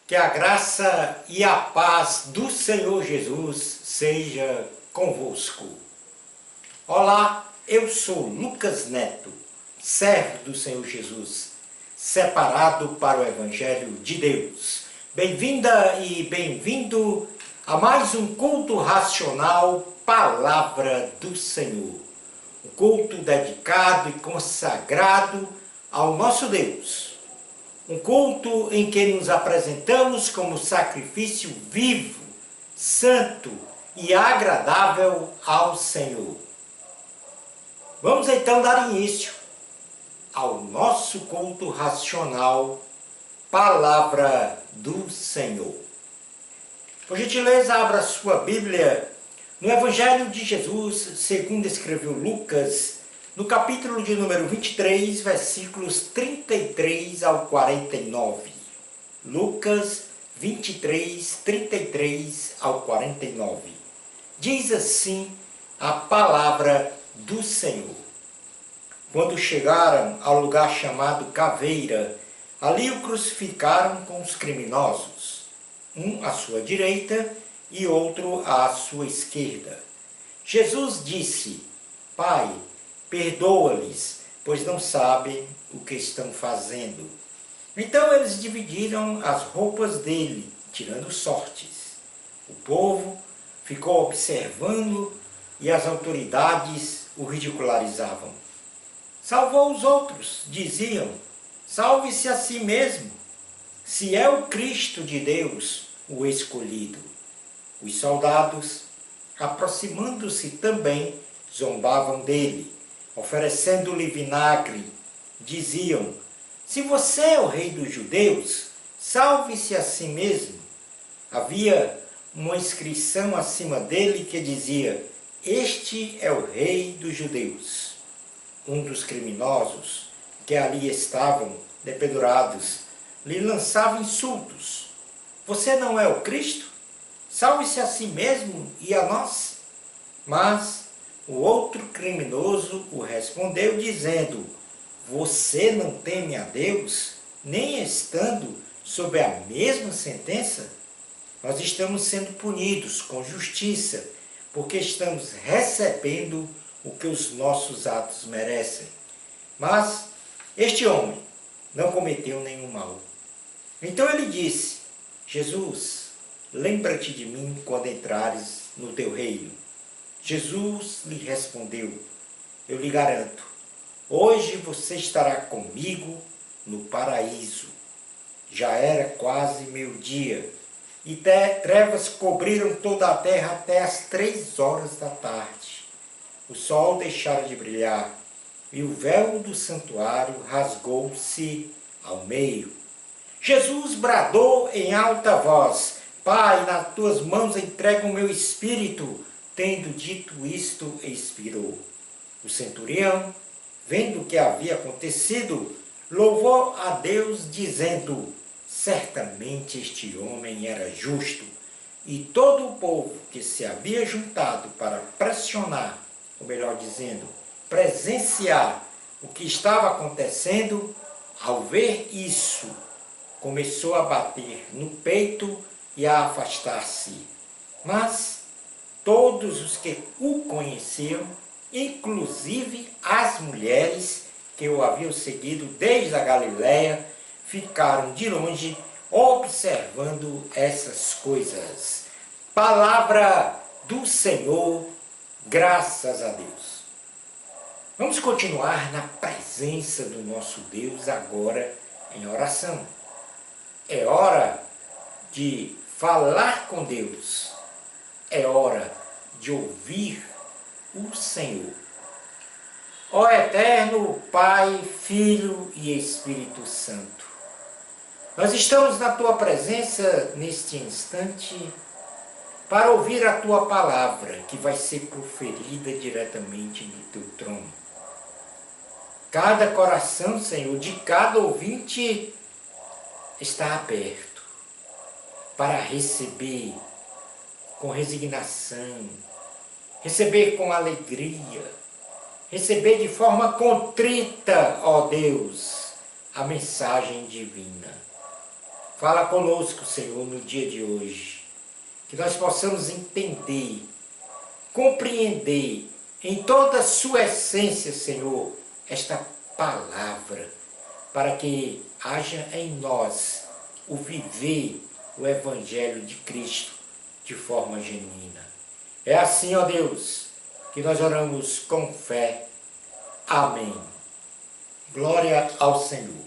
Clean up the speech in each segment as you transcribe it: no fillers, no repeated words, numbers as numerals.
Que a graça e a paz do Senhor Jesus seja convosco. Olá, eu sou Lucas Neto, servo do Senhor Jesus, separado para o Evangelho de Deus. Bem-vinda e bem-vindo a mais um culto racional, Palavra do Senhor. Um culto dedicado e consagrado ao nosso Deus. Um culto em que nos apresentamos como sacrifício vivo, santo e agradável ao Senhor. Vamos então dar início ao nosso culto racional, Palavra do Senhor. Por gentileza, abra sua Bíblia no Evangelho de Jesus, segundo escreveu Lucas, no capítulo de número 23, versículos 33 ao 49. Lucas 23, 33 ao 49. Diz assim a palavra do Senhor. Quando chegaram ao lugar chamado Caveira, ali o crucificaram com os criminosos, um à sua direita e outro à sua esquerda. Jesus disse: Pai, perdoa-lhes, pois não sabem o que estão fazendo. Então eles dividiram as roupas dele, tirando sortes. O povo ficou observando e as autoridades o ridicularizavam. Salvou os outros, diziam, salve-se a si mesmo, se é o Cristo de Deus, o escolhido. Os soldados, aproximando-se também, zombavam dele, oferecendo-lhe vinagre. Diziam: se você é o rei dos judeus, salve-se a si mesmo. Havia uma inscrição acima dele que dizia: este é o rei dos judeus. Um dos criminosos que ali estavam dependurados lhe lançava insultos: você não é o Cristo? Salve-se a si mesmo e a nós. Mas o outro criminoso o respondeu dizendo: você não teme a Deus, nem estando sob a mesma sentença? Nós estamos sendo punidos com justiça, porque estamos recebendo o que os nossos atos merecem. Mas este homem não cometeu nenhum mal. Então ele disse: Jesus, lembra-te de mim quando entrares no teu reino. Jesus lhe respondeu: eu lhe garanto, hoje você estará comigo no paraíso. Já era quase meio-dia, e trevas cobriram toda a terra até as 3 horas da tarde. O sol deixara de brilhar, e o véu do santuário rasgou-se ao meio. Jesus bradou em alta voz: Pai, nas tuas mãos entrego o meu espírito. Tendo dito isto, expirou. O centurião, vendo o que havia acontecido, louvou a Deus, dizendo: certamente este homem era justo. E todo o povo que se havia juntado para pressionar, ou melhor dizendo, presenciar o que estava acontecendo, ao ver isso, começou a bater no peito e a afastar-se. Mas todos os que o conheciam, inclusive as mulheres que o haviam seguido desde a Galiléia, ficaram de longe observando essas coisas. Palavra do Senhor, graças a Deus. Vamos continuar na presença do nosso Deus agora em oração. É hora de falar com Deus. É hora de ouvir o Senhor. Ó Eterno Pai, Filho e Espírito Santo, nós estamos na Tua presença neste instante para ouvir a Tua palavra, que vai ser proferida diretamente do Teu trono. Cada coração, Senhor, de cada ouvinte está aberto para receber com resignação, receber com alegria, receber de forma contrita, ó Deus, a mensagem divina. Fala conosco, Senhor, no dia de hoje. Que nós possamos entender, compreender em toda a sua essência, Senhor, esta palavra, para que haja em nós o viver o Evangelho de Cristo de forma genuína. É assim, ó Deus, que nós oramos com fé. Amém. Glória ao Senhor.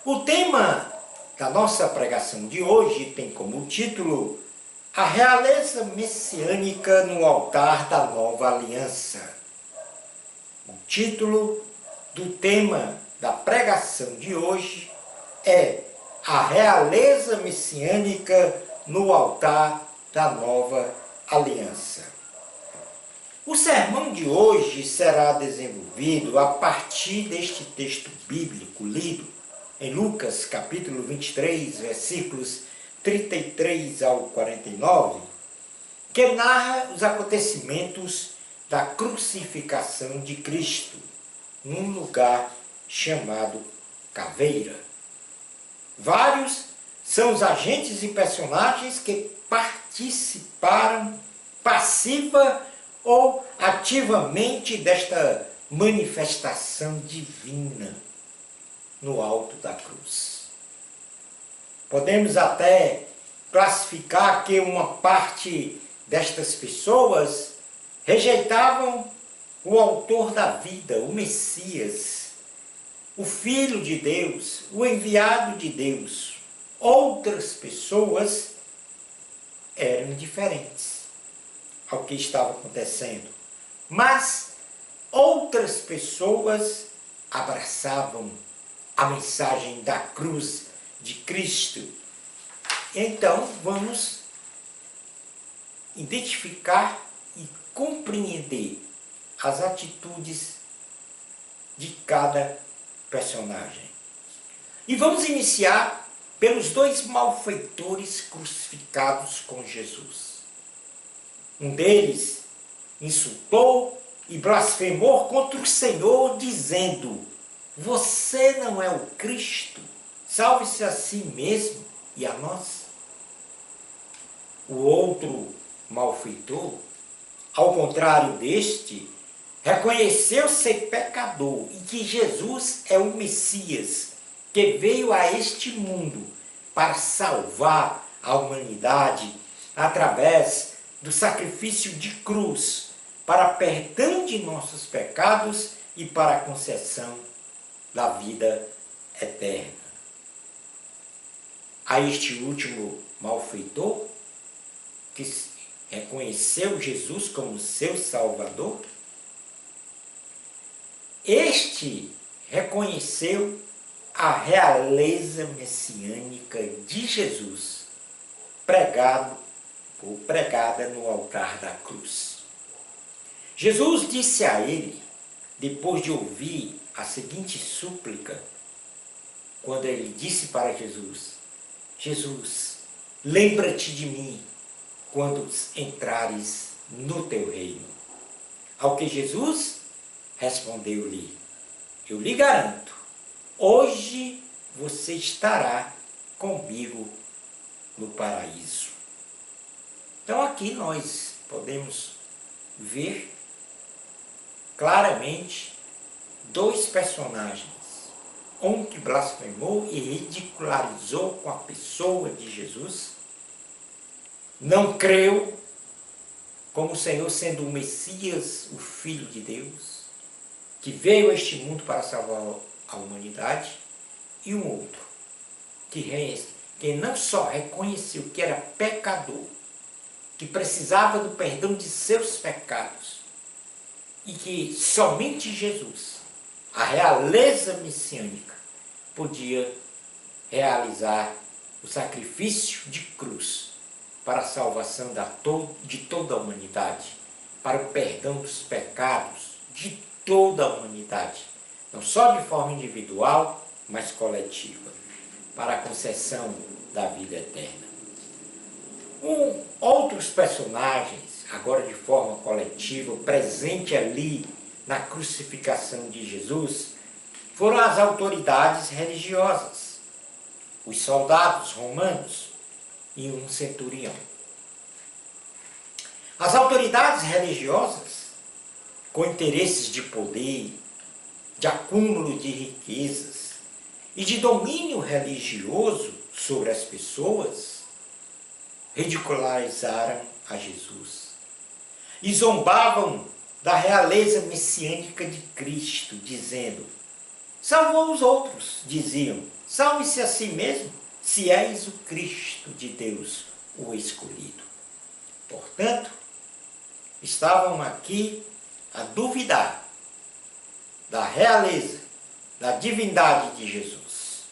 O tema da nossa pregação de hoje tem como título A Realeza Messiânica no Altar da Nova Aliança. O título do tema da pregação de hoje é A Realeza Messiânica no Altar da Nova Aliança. O sermão de hoje será desenvolvido a partir deste texto bíblico lido em Lucas capítulo 23, versículos 33 ao 49, que narra os acontecimentos da crucificação de Cristo num lugar chamado Caveira. Vários são os agentes e personagens que participaram passiva ou ativamente desta manifestação divina no alto da cruz. Podemos até classificar que uma parte destas pessoas rejeitavam o autor da vida, o Messias, o Filho de Deus, o enviado de Deus. Outras pessoas eram indiferentes ao que estava acontecendo, mas outras pessoas abraçavam a mensagem da cruz de Cristo. Então, vamos identificar e compreender as atitudes de cada personagem. E vamos iniciar pelos dois malfeitores crucificados com Jesus. Um deles insultou e blasfemou contra o Senhor, dizendo: você não é o Cristo? Salve-se a si mesmo e a nós. O outro malfeitor, ao contrário deste, reconheceu ser pecador e que Jesus é o Messias, que veio a este mundo para salvar a humanidade através do sacrifício de cruz, para perdão de nossos pecados e para a concessão da vida eterna. A este último malfeitor, que reconheceu Jesus como seu Salvador, este reconheceu a realeza messiânica de Jesus, pregada no altar da cruz. Jesus disse a ele, depois de ouvir a seguinte súplica, quando ele disse para Jesus: Jesus, lembra-te de mim quando entrares no teu reino. Ao que Jesus respondeu-lhe: eu lhe garanto, hoje você estará comigo no paraíso. Então aqui nós podemos ver claramente dois personagens. Um que blasfemou e ridicularizou com a pessoa de Jesus, não creu como o Senhor sendo o Messias, o Filho de Deus, que veio a este mundo para salvar a humanidade, e um outro que não só reconheceu que era pecador, que precisava do perdão de seus pecados, e que somente Jesus, a realeza messiânica, podia realizar o sacrifício de cruz para a salvação de toda a humanidade, para o perdão dos pecados de toda a humanidade, não só de forma individual, mas coletiva, para a concessão da vida eterna. Outros personagens, agora de forma coletiva, presente ali na crucificação de Jesus, foram as autoridades religiosas. os soldados romanos e um centurião. As autoridades religiosas, com interesses de poder, de acúmulo de riquezas e de domínio religioso sobre as pessoas, ridicularizaram a Jesus e zombavam da realeza messiânica de Cristo, dizendo: salvou os outros, diziam, salve-se a si mesmo, se és o Cristo de Deus, o escolhido. Portanto, estavam aqui a duvidar da realeza, da divindade de Jesus.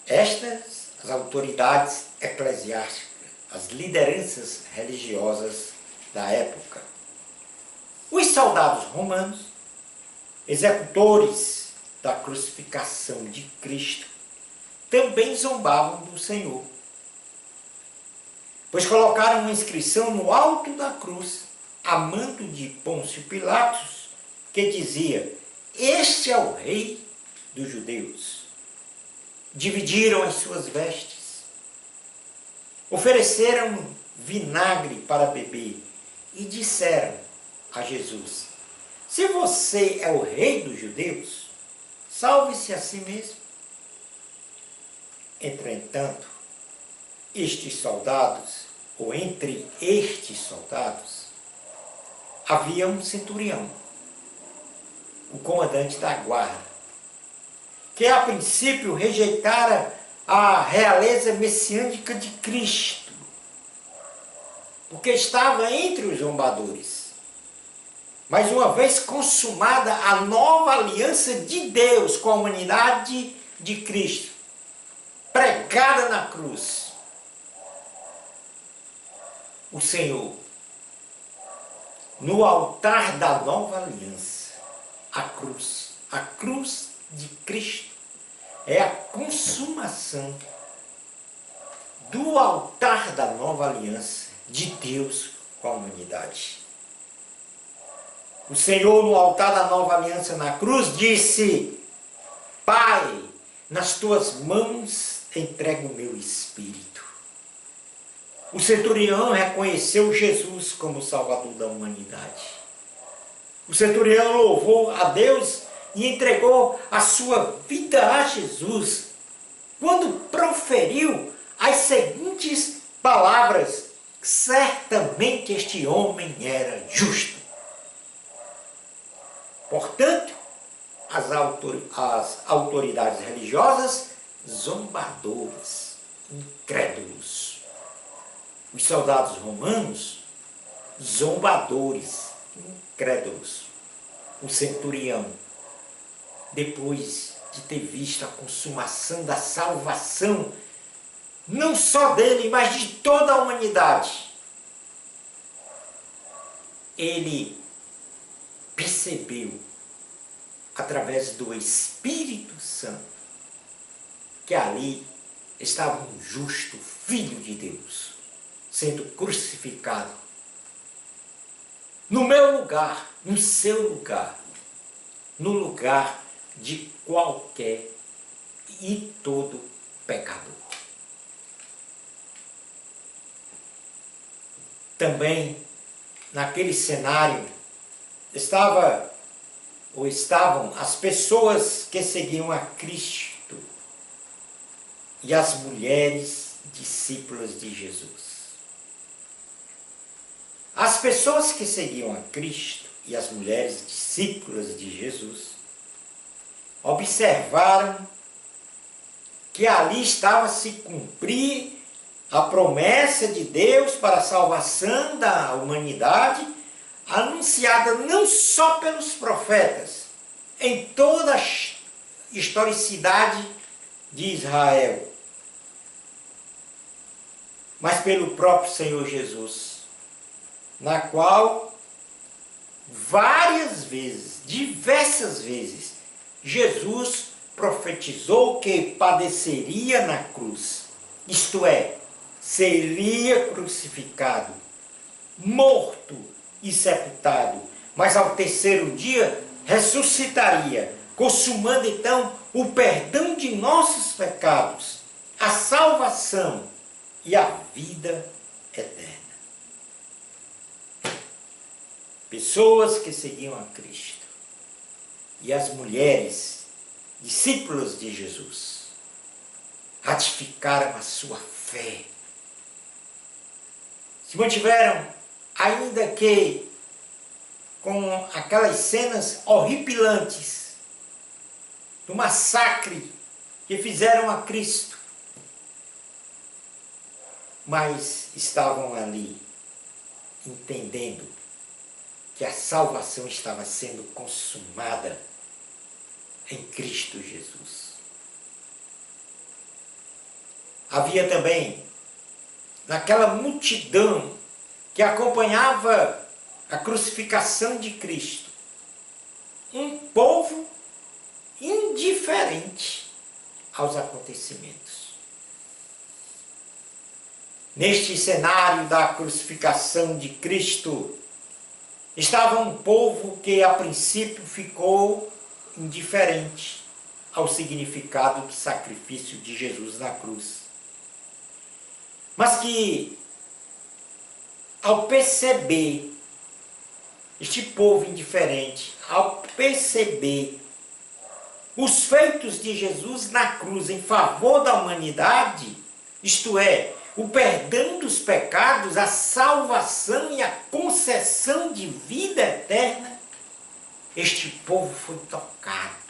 Estas, as autoridades eclesiásticas, as lideranças religiosas da época. Os soldados romanos, executores da crucificação de Cristo, também zombavam do Senhor, pois colocaram uma inscrição no alto da cruz, a mando de Pôncio Pilatos, que dizia: este é o rei dos judeus. Dividiram as suas vestes, ofereceram vinagre para beber e disseram a Jesus: se você é o rei dos judeus, salve-se a si mesmo. Entretanto, entre estes soldados, havia um centurião, o comandante da guarda, que a princípio rejeitara a realeza messiânica de Cristo, porque estava entre os zombadores. Mas uma vez consumada a nova aliança de Deus com a humanidade de Cristo, pregada na cruz, o Senhor, no altar da nova aliança, a cruz de Cristo é a consumação do altar da nova aliança de Deus com a humanidade. O Senhor, no altar da nova aliança na cruz, disse: Pai, nas tuas mãos entrego o meu espírito. O centurião reconheceu Jesus como Salvador da humanidade. O centurião louvou a Deus e entregou a sua vida a Jesus, quando proferiu as seguintes palavras: certamente este homem era justo. Portanto, as autoridades religiosas, zombadores, incrédulos. Os soldados romanos, zombadores, incrédulos. O centurião, depois de ter visto a consumação da salvação, não só dele, mas de toda a humanidade, ele percebeu, através do Espírito Santo, que ali estava um justo Filho de Deus, sendo crucificado, no meu lugar, no seu lugar, no lugar de qualquer e todo pecador. Também, naquele cenário, estavam as pessoas que seguiam a Cristo e as mulheres discípulas de Jesus. As pessoas que seguiam a Cristo e as mulheres discípulas de Jesus observaram que ali estava a se cumprir a promessa de Deus para a salvação da humanidade, anunciada não só pelos profetas, em toda a historicidade de Israel, mas pelo próprio Senhor Jesus, na qual várias vezes, diversas vezes, Jesus profetizou que padeceria na cruz, isto é, seria crucificado, morto e sepultado, mas ao terceiro dia ressuscitaria consumando então o perdão de nossos pecados, a salvação e a vida eterna. Pessoas que seguiam a Cristo e as mulheres, discípulos de Jesus, ratificaram a sua fé. Se mantiveram, ainda que com aquelas cenas horripilantes do massacre que fizeram a Cristo, mas estavam ali entendendo que a salvação estava sendo consumada em Cristo Jesus. Havia também, naquela multidão que acompanhava a crucificação de Cristo, um povo indiferente aos acontecimentos. Neste cenário da crucificação de Cristo, estava um povo que a princípio ficou indiferente ao significado do sacrifício de Jesus na cruz. Mas que, ao perceber, este povo indiferente, ao perceber os feitos de Jesus na cruz em favor da humanidade, isto é, o perdão dos pecados, a salvação e a concessão de vida eterna, este povo foi tocado.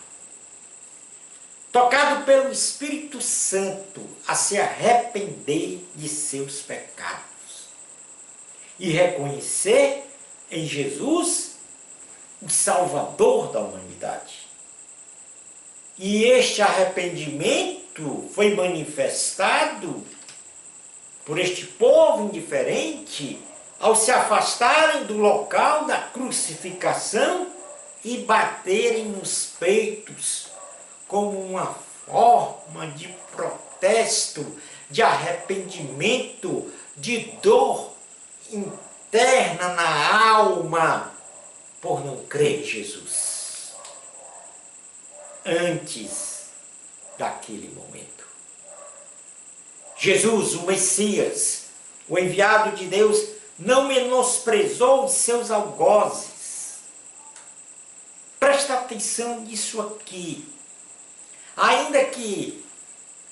Tocado pelo Espírito Santo a se arrepender de seus pecados e reconhecer em Jesus o Salvador da humanidade. E este arrependimento foi manifestado por este povo indiferente ao se afastarem do local da crucificação e baterem nos peitos como uma forma de protesto, de arrependimento, de dor interna na alma por não crer em Jesus. Antes daquele momento, Jesus, o Messias, o enviado de Deus, não menosprezou os seus algozes. Presta atenção nisso aqui. Ainda que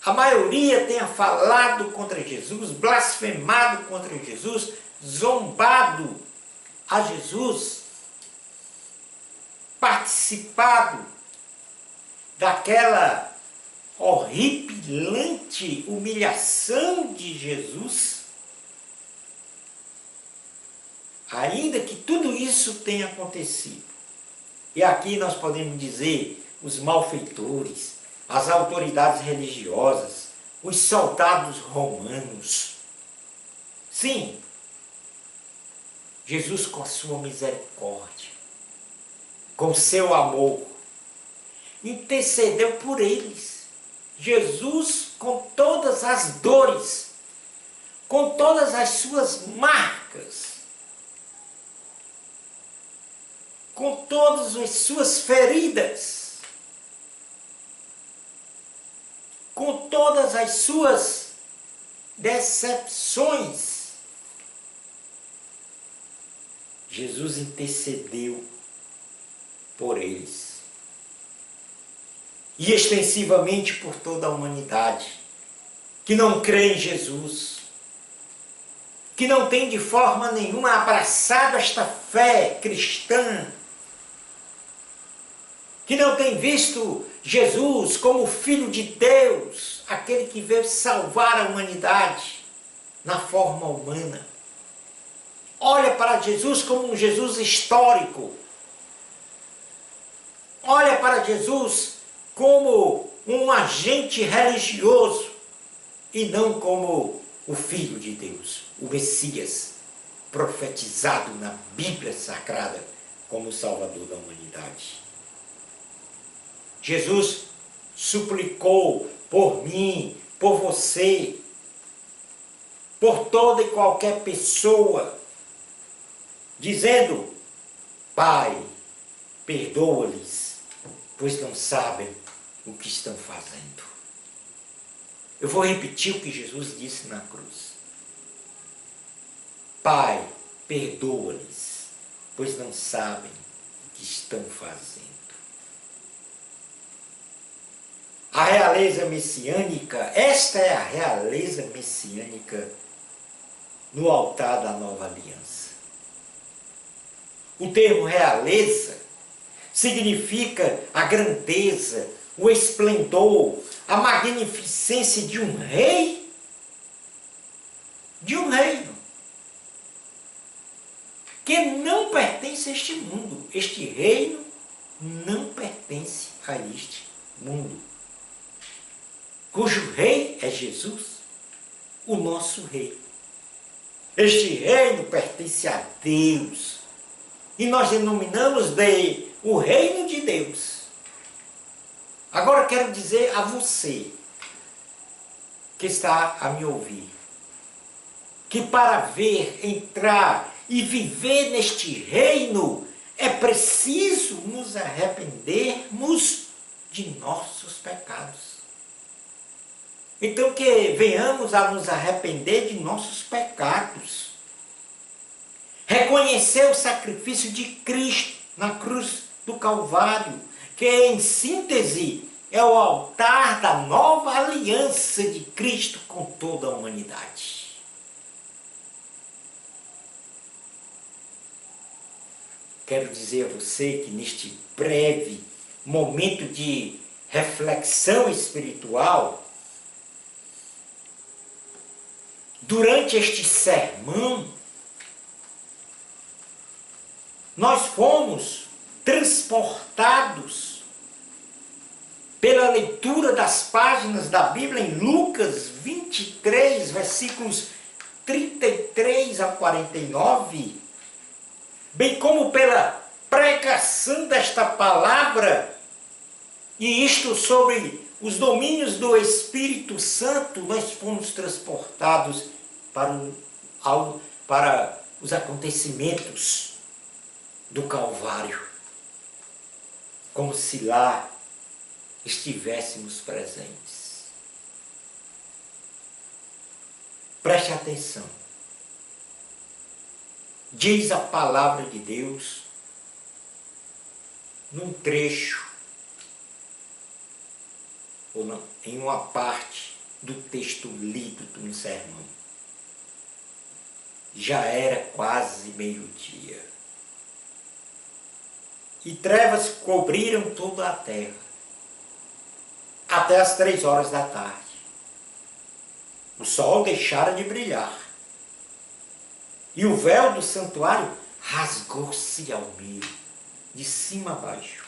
a maioria tenha falado contra Jesus, blasfemado contra Jesus, zombado a Jesus, participado daquela horripilante humilhação de Jesus, ainda que tudo isso tenha acontecido, e aqui nós podemos dizer os malfeitores, as autoridades religiosas, os soldados romanos, sim, Jesus com a sua misericórdia, com seu amor, intercedeu por eles. Jesus, com todas as dores, com todas as suas marcas, com todas as suas feridas, com todas as suas decepções, Jesus intercedeu por eles. E extensivamente por toda a humanidade, que não crê em Jesus, que não tem de forma nenhuma abraçado esta fé cristã, que não tem visto Jesus como Filho de Deus, aquele que veio salvar a humanidade na forma humana. Olha para Jesus como um Jesus histórico. Olha para Jesus como um agente religioso e não como o Filho de Deus, o Messias, profetizado na Bíblia Sagrada como o Salvador da humanidade. Jesus suplicou por mim, por você, por toda e qualquer pessoa, dizendo: Pai, perdoa-lhes, pois não sabem o que estão fazendo. Eu vou repetir o que Jesus disse na cruz. Pai, perdoa-lhes, pois não sabem o que estão fazendo. A realeza messiânica, esta é a realeza messiânica no altar da nova aliança. O termo realeza significa a grandeza, o esplendor, a magnificência de um rei, de um reino, que não pertence a este mundo. Este reino não pertence a este mundo, cujo rei é Jesus, o nosso rei. Este reino pertence a Deus, e nós denominamos de o reino de Deus. Agora quero dizer a você, que está a me ouvir, que para ver, entrar e viver neste reino, é preciso nos arrependermos de nossos pecados. Então que venhamos a nos arrepender de nossos pecados. Reconhecer o sacrifício de Cristo na cruz do Calvário, que em síntese é o altar da nova aliança de Cristo com toda a humanidade. Quero dizer a você que neste breve momento de reflexão espiritual, durante este sermão, nós fomos transportados pela leitura das páginas da Bíblia em Lucas 23, versículos 33 a 49, bem como pela pregação desta palavra, e isto sobre os domínios do Espírito Santo, nós fomos transportados para os acontecimentos do Calvário, como se lá estivéssemos presentes. Preste atenção. Diz a palavra de Deus, num trecho, ou não, em uma parte do texto lido no sermão. Já era quase meio-dia. E trevas cobriram toda a terra, até as 3 horas da tarde. O sol deixara de brilhar, e o véu do santuário rasgou-se ao meio, de cima a baixo.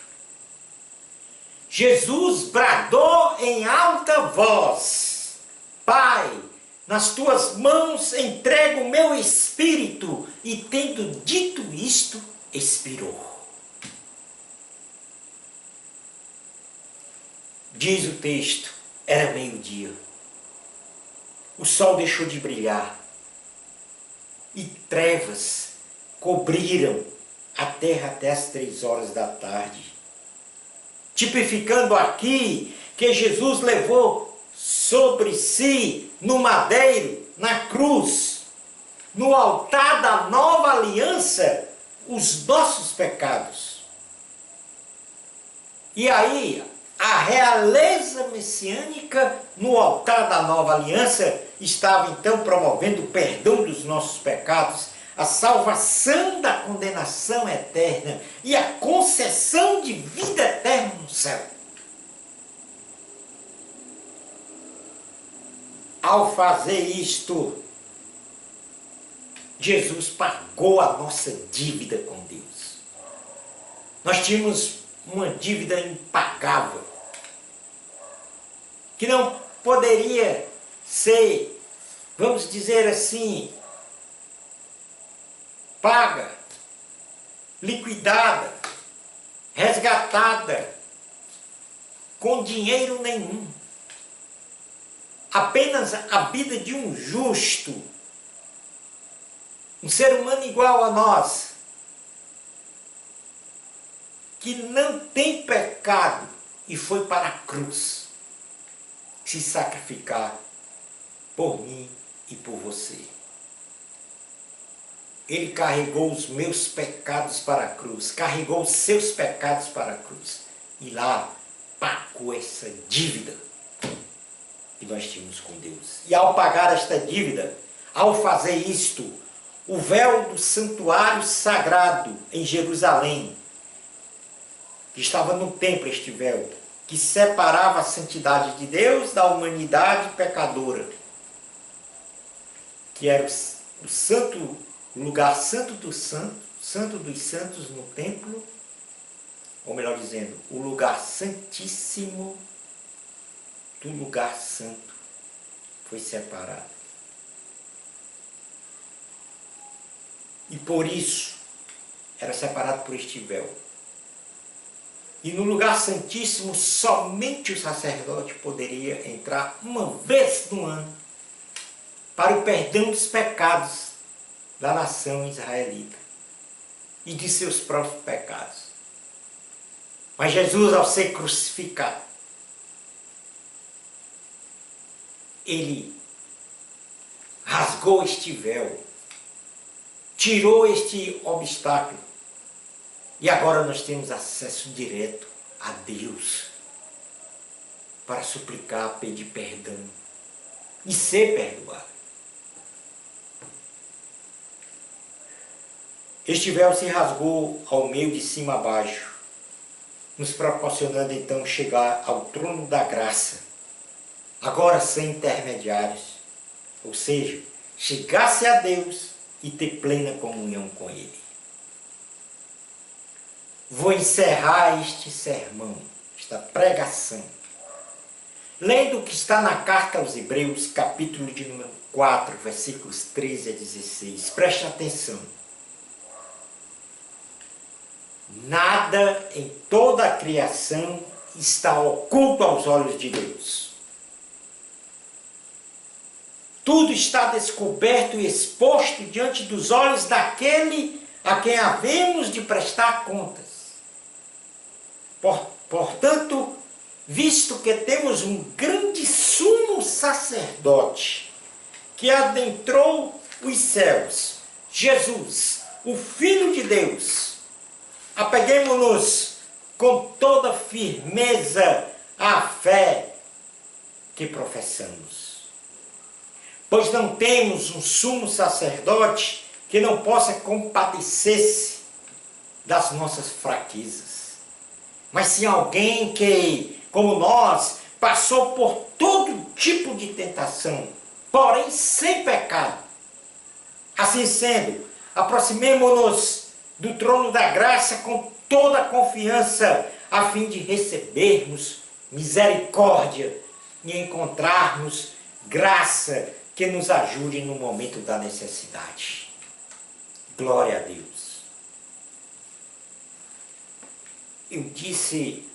Jesus bradou em alta voz: Pai, nas tuas mãos entrego o meu espírito. E tendo dito isto, expirou. Diz o texto, era meio-dia. O sol deixou de brilhar e trevas cobriram a terra até as 3 horas da tarde. Tipificando aqui que Jesus levou sobre si, no madeiro, na cruz, no altar da nova aliança, os nossos pecados. E aí, a realeza messiânica no altar da nova aliança estava então promovendo o perdão dos nossos pecados, a salvação da condenação eterna e a concessão de vida eterna no céu. Ao fazer isto, Jesus pagou a nossa dívida com Deus. Nós tínhamos uma dívida impagável, que não poderia ser, vamos dizer assim, paga, liquidada, resgatada, com dinheiro nenhum. Apenas a vida de um justo, um ser humano igual a nós, que não tem pecado e foi para a cruz se sacrificar por mim e por você. Ele carregou os meus pecados para a cruz, carregou os seus pecados para a cruz. E lá pagou essa dívida que nós tínhamos com Deus. E ao pagar esta dívida, ao fazer isto, o véu do santuário sagrado em Jerusalém, que estava no templo este véu, que separava a santidade de Deus da humanidade pecadora, que era o santo, o lugar santo dos santos no templo, ou melhor dizendo, o lugar santíssimo do lugar santo foi separado. E por isso era separado por este véu. E no lugar santíssimo somente o sacerdote poderia entrar uma vez no ano para o perdão dos pecados da nação israelita e de seus próprios pecados. Mas Jesus, ao ser crucificado, ele rasgou este véu, tirou este obstáculo, e agora nós temos acesso direto a Deus para suplicar, pedir perdão e ser perdoado. Este véu se rasgou ao meio, de cima a baixo, nos proporcionando então chegar ao trono da graça, agora sem intermediários, ou seja, chegar-se a Deus e ter plena comunhão com Ele. Vou encerrar este sermão, esta pregação, lendo o que está na carta aos Hebreus, capítulo de número 4, versículos 13 a 16. Preste atenção. Nada em toda a criação está oculto aos olhos de Deus. Tudo está descoberto e exposto diante dos olhos daquele a quem havemos de prestar contas. Portanto, visto que temos um grande sumo sacerdote que adentrou os céus, Jesus, o Filho de Deus, apeguemo-nos com toda firmeza à fé que professamos. Pois não temos um sumo sacerdote que não possa compadecer-se das nossas fraquezas, mas sim alguém que, como nós, passou por todo tipo de tentação, porém sem pecado. Assim sendo, aproximemo-nos do trono da graça com toda a confiança, a fim de recebermos misericórdia e encontrarmos graça que nos ajude no momento da necessidade. Glória a Deus. Eu disse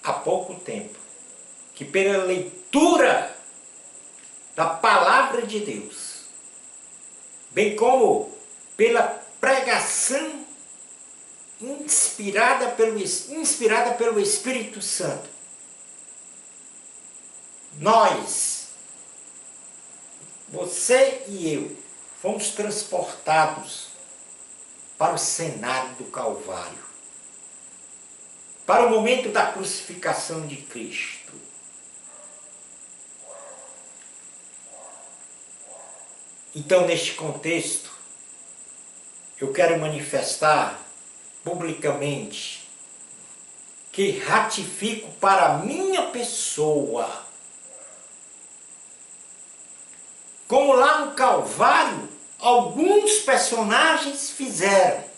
há pouco tempo que pela leitura da palavra de Deus, bem como pela pregação inspirada pelo Espírito Santo, nós, você e eu, fomos transportados para o cenário do Calvário, para o momento da crucificação de Cristo. Então, neste contexto, eu quero manifestar publicamente que ratifico para a minha pessoa, como lá no Calvário alguns personagens fizeram,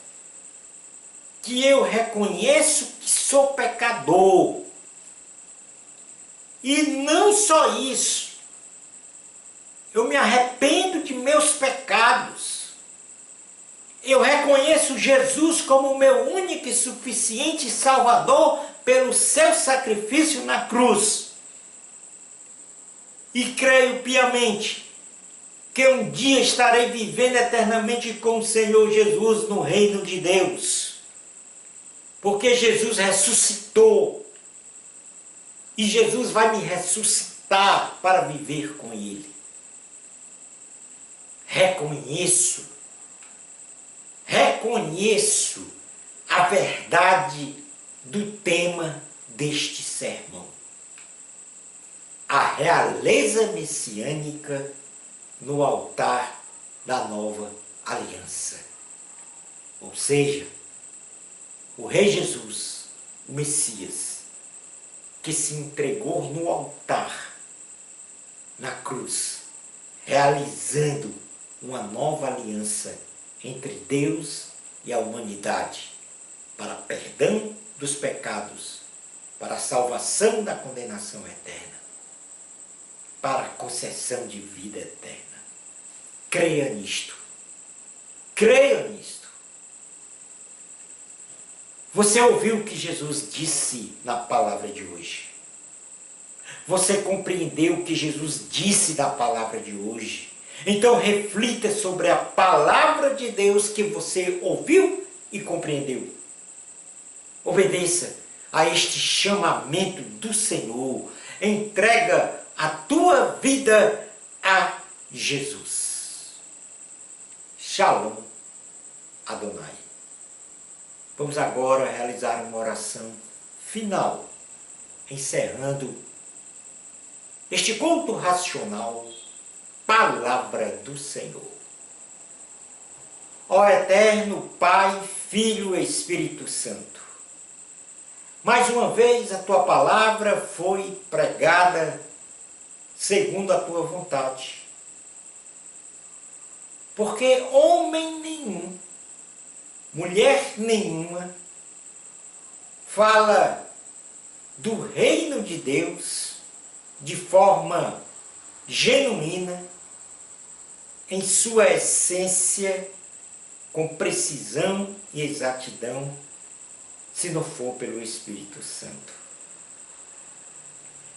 que eu reconheço que sou pecador. E não só isso, eu me arrependo de meus pecados. Eu reconheço Jesus como o meu único e suficiente Salvador pelo seu sacrifício na cruz. E creio piamente que um dia estarei vivendo eternamente com o Senhor Jesus no reino de Deus. Porque Jesus ressuscitou. E Jesus vai me ressuscitar para viver com Ele. Reconheço a verdade do tema deste sermão. A realeza messiânica no altar da nova aliança. Ou seja, o Rei Jesus, o Messias, que se entregou no altar, na cruz, realizando uma nova aliança entre Deus e a humanidade, para perdão dos pecados, para a salvação da condenação eterna, para a concessão de vida eterna. Creia nisto. Creia nisto. Você ouviu o que Jesus disse na palavra de hoje? Você compreendeu o que Jesus disse na palavra de hoje? Então reflita sobre a palavra de Deus que você ouviu e compreendeu. Obedeça a este chamamento do Senhor. Entrega a tua vida a Jesus. Shalom Adonai. Vamos agora realizar uma oração final, encerrando este culto racional, Palavra do Senhor. Ó Eterno Pai, Filho e Espírito Santo, mais uma vez a Tua palavra foi pregada segundo a Tua vontade. Porque homem nenhum, mulher nenhuma, fala do reino de Deus de forma genuína, em sua essência, com precisão e exatidão, se não for pelo Espírito Santo.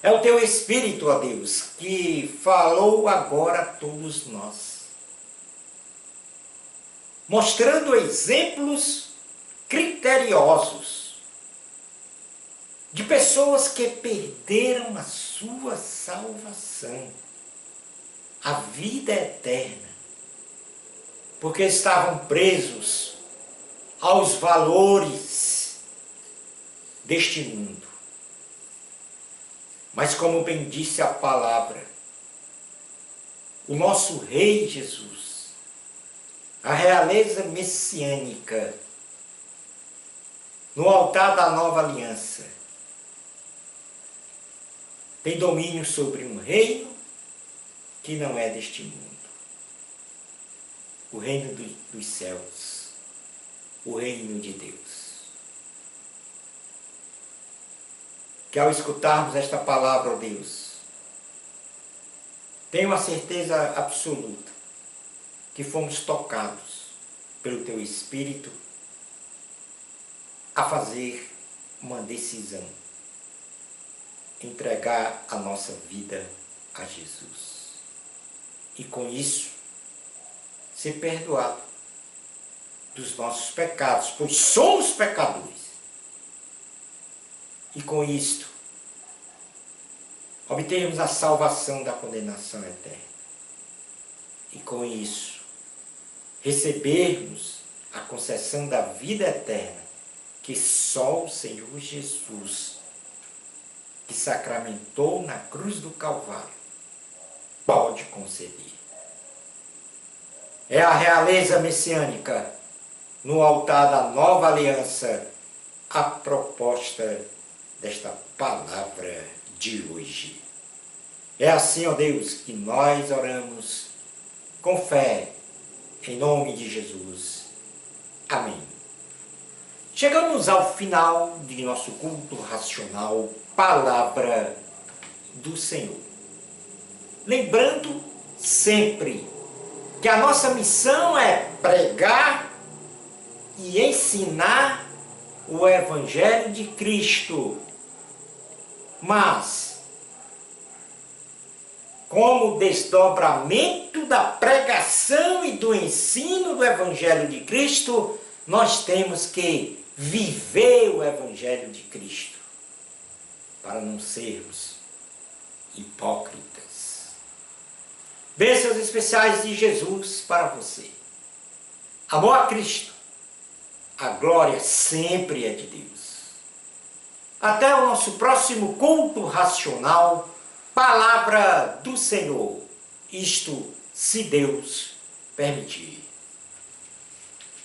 É o Teu Espírito, ó Deus, que falou agora a todos nós, mostrando exemplos criteriosos de pessoas que perderam a sua salvação, a vida eterna, porque estavam presos aos valores deste mundo. Mas como bem disse a palavra, o nosso Rei Jesus, a realeza messiânica, no altar da nova aliança, tem domínio sobre um reino que não é deste mundo. O reino dos céus, o reino de Deus. Que ao escutarmos esta palavra, ó Deus, tenho a certeza absoluta que fomos tocados pelo Teu Espírito a fazer uma decisão, entregar a nossa vida a Jesus. E com isso, ser perdoado dos nossos pecados, pois somos pecadores. E com isto, obtermos a salvação da condenação eterna. E com isso, recebermos a concessão da vida eterna, que só o Senhor Jesus, que sacramentou na cruz do Calvário, pode conceder. É a realeza messiânica, no altar da nova aliança, a proposta desta palavra de hoje. É assim, ó Deus, que nós oramos com fé, em nome de Jesus. Amém. Chegamos ao final de nosso culto racional, Palavra do Senhor. Lembrando sempre que a nossa missão é pregar e ensinar o Evangelho de Cristo. Mas, como desdobramento da pregação e do ensino do Evangelho de Cristo, nós temos que viver o Evangelho de Cristo, para não sermos hipócritas. Bênçãos especiais de Jesus para você. Amor a Cristo. A glória sempre é de Deus. Até o nosso próximo culto racional, palavra do Senhor. Isto, se Deus permitir.